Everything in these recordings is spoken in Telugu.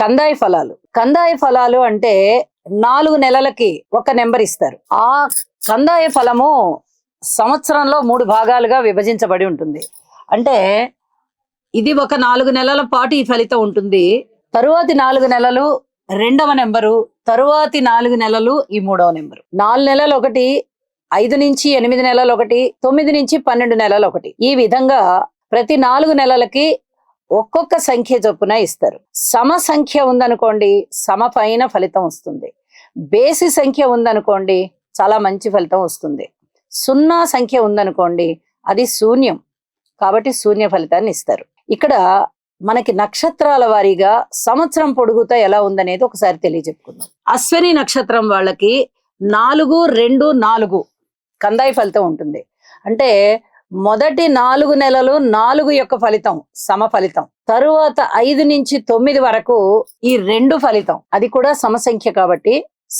కందాయ ఫలాలు. కందాయ ఫలాలు అంటే 4 నెలలకి ఒక నెంబర్ ఇస్తారు. ఆ కందాయ ఫలము సంవత్సరంలో 3 భాగాలుగా విభజించబడి ఉంటుంది. అంటే ఇది ఒక 4 నెలల పాటు ఈ ఫలితం ఉంటుంది. తరువాతి 4 నెలలు 2వ నెంబరు, తరువాతి 4 నెలలు ఈ 3వ నెంబరు. 4 నెలలు ఒకటి, 5 నుంచి 8 నెలలు ఒకటి, 9 నుంచి 12 నెలలు ఒకటి. ఈ విధంగా ప్రతి 4 నెలలకి ఒక్కొక్క సంఖ్య చొప్పున ఇస్తారు. సమ సంఖ్య ఉందనుకోండి, సమ పైన ఫలితం వస్తుంది. బేసి సంఖ్య ఉందనుకోండి, చాలా మంచి ఫలితం వస్తుంది. 0 సంఖ్య ఉందనుకోండి, అది శూన్యం, కాబట్టి శూన్య ఫలితాన్ని ఇస్తారు. ఇక్కడ మనకి నక్షత్రాల వారీగా సంవత్సరం పొడుగుతా ఎలా ఉందనేది ఒకసారి తెలియజెప్పుకుందాం. అశ్విని నక్షత్రం వాళ్ళకి 4, 2, 4 కందాయ ఫలితం ఉంటుంది. అంటే మొదటి 4 నెలలు 4 యొక్క ఫలితం సమ ఫలితం, తరువాత 5 నుంచి 9 వరకు ఈ 2 ఫలితం, అది కూడా సమసంఖ్య కాబట్టి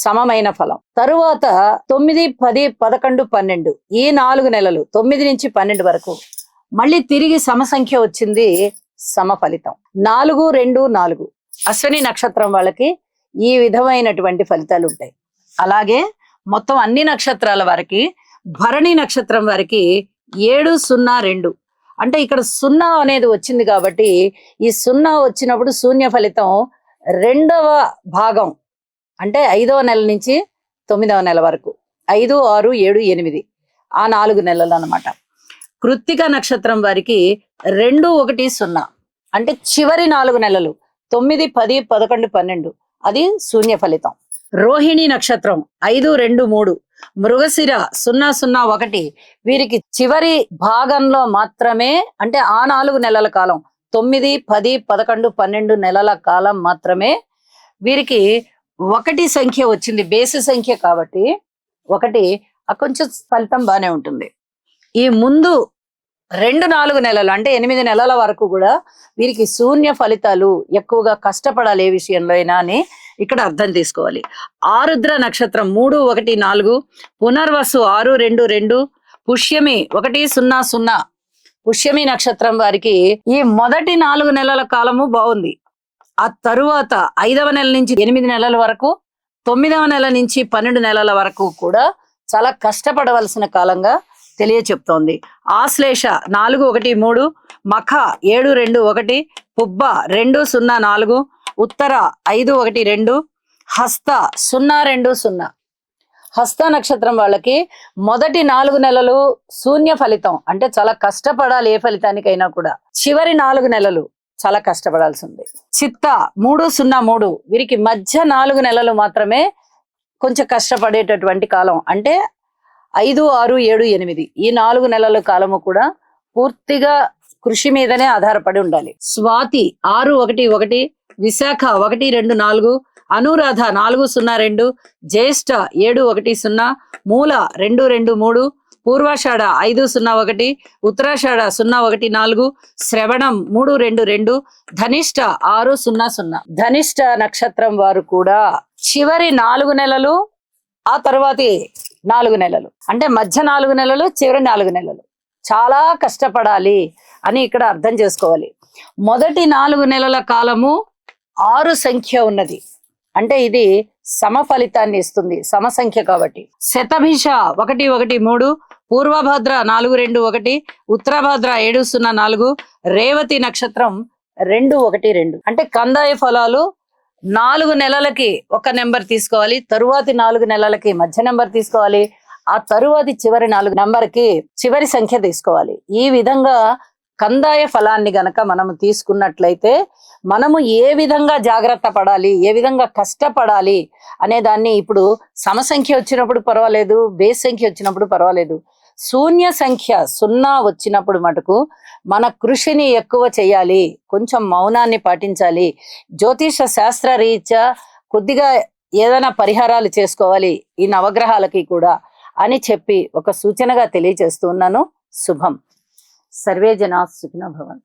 సమమైన ఫలం. తరువాత 9, 10, 11, 12 ఈ 4 నెలలు 9 నుంచి 12 వరకు మళ్ళీ తిరిగి సమసంఖ్య వచ్చింది, సమ ఫలితం. 4, 2, 4 అశ్విని నక్షత్రం వాళ్ళకి ఈ విధమైనటువంటి ఫలితాలు ఉంటాయి. అలాగే మొత్తం అన్ని నక్షత్రాల వారికి, భరణి నక్షత్రం వారికి 7, 0, 2 అంటే ఇక్కడ 0 అనేది వచ్చింది కాబట్టి ఈ 0 వచ్చినప్పుడు శూన్య ఫలితం 2వ భాగం, అంటే 5వ నెల నుంచి 9వ నెల వరకు, 5, 6, 7, 8 ఆ 4 నెలలు అన్నమాట. కృత్తిక నక్షత్రం వారికి 2, 1, 0 అంటే చివరి 4 నెలలు 9, 10, 11, 12 అది శూన్య ఫలితం. రోహిణి నక్షత్రం 5, 2, 3 మృగశిర 0, 0, 1 వీరికి చివరి భాగంలో మాత్రమే, అంటే ఆ 4 నెలల కాలం 9, 10, 11, 12 నెలల కాలం మాత్రమే వీరికి 1 సంఖ్య వచ్చింది, బేసి సంఖ్య కాబట్టి 1 కొంచెం ఫలితం బానే ఉంటుంది. ఈ ముందు 2, 4 నెలలు అంటే 8 నెలల వరకు కూడా వీరికి శూన్య ఫలితాలు, ఎక్కువగా కష్టపడాలి ఏ విషయంలో అయినా అని ఇక్కడ అర్థం తీసుకోవాలి. ఆరుద్ర నక్షత్రం 3, 1, 4 పునర్వసు 6, 2, 2 పుష్యమి 1, 0, 0 పుష్యమి నక్షత్రం వారికి ఈ మొదటి 4 నెలల కాలము బాగుంది. ఆ తరువాత 5వ నెల నుంచి 8 నెలల వరకు, 9వ నెల నుంచి 12 నెలల వరకు కూడా చాలా కష్టపడవలసిన కాలంగా తెలియచెప్తోంది. ఆశ్లేష 4, 1, 3 మఖ 7, 2, 1 పుబ్బ 2, 0, 4 ఉత్తర 5, 1, 2 హస్త 0, 2, 0 హస్త నక్షత్రం వాళ్ళకి మొదటి 4 నెలలు శూన్య ఫలితం, అంటే చాలా కష్టపడాలి ఏ ఫలితానికైనా కూడా. చివరి 4 నెలలు చాలా కష్టపడాల్సి ఉంది. చిత్త 3, 0, 3 వీరికి మధ్య 4 నెలలు మాత్రమే కొంచెం కష్టపడేటటువంటి కాలం, అంటే 5, 6, 7, 8 ఈ 4 నెలల కాలము కూడా పూర్తిగా కృషి మీదనే ఆధారపడి ఉండాలి. స్వాతి 6, 1, 1 విశాఖ 1, 2, 4 అనురాధ 4, 0, 2 జ్యేష్ఠ 7, 1, 0 మూల 2, 2, 3 పూర్వాషాఢ 5, 0, 1 ఉత్తరాషాఢ 0, 1, 4 శ్రవణం 3, 2, 2 ధనిష్ట 6, 0, 0 ధనిష్ట నక్షత్రం వారు కూడా చివరి 4 నెలలు, ఆ తర్వాతి 4 నెలలు, అంటే మధ్య 4 నెలలు, చివరి 4 నెలలు చాలా కష్టపడాలి అని ఇక్కడ అర్థం చేసుకోవాలి. మొదటి 4 నెలల కాలము 6 సంఖ్య ఉన్నది, అంటే ఇది సమ ఫలితాన్ని ఇస్తుంది, సమ సంఖ్య కాబట్టి. శతభిష 1, 1, 3 పూర్వభద్ర 4, 2, 1 ఉత్తరభద్ర 7, 0, 4 రేవతి నక్షత్రం 2, 1, 2 అంటే కందాయ ఫలాలు 4 నెలలకి ఒక నెంబర్ తీసుకోవాలి, తరువాతి 4 నెలలకి మధ్య నెంబర్ తీసుకోవాలి, ఆ తరువాతి చివరి 4 నెంబర్కి చివరి సంఖ్య తీసుకోవాలి. ఈ విధంగా కందాయ ఫలాన్ని గనక మనము తీసుకున్నట్లయితే మనము ఏ విధంగా జాగ్రత్త పడాలి, ఏ విధంగా కష్టపడాలి అనే దాన్ని, ఇప్పుడు సమసంఖ్య వచ్చినప్పుడు పర్వాలేదు, బేస్ సంఖ్య వచ్చినప్పుడు పర్వాలేదు, శూన్య సంఖ్య 0 వచ్చినప్పుడు మటుకు మన కృషిని ఎక్కువ చేయాలి, కొంచెం మౌనాన్ని పాటించాలి, జ్యోతిష శాస్త్ర రీత్యా కొద్దిగా ఏదైనా పరిహారాలు చేసుకోవాలి ఈ నవగ్రహాలకి కూడా అని చెప్పి ఒక సూచనగా తెలియజేస్తున్నాను. శుభం. సర్వే జనా సుఖినో భవంతు.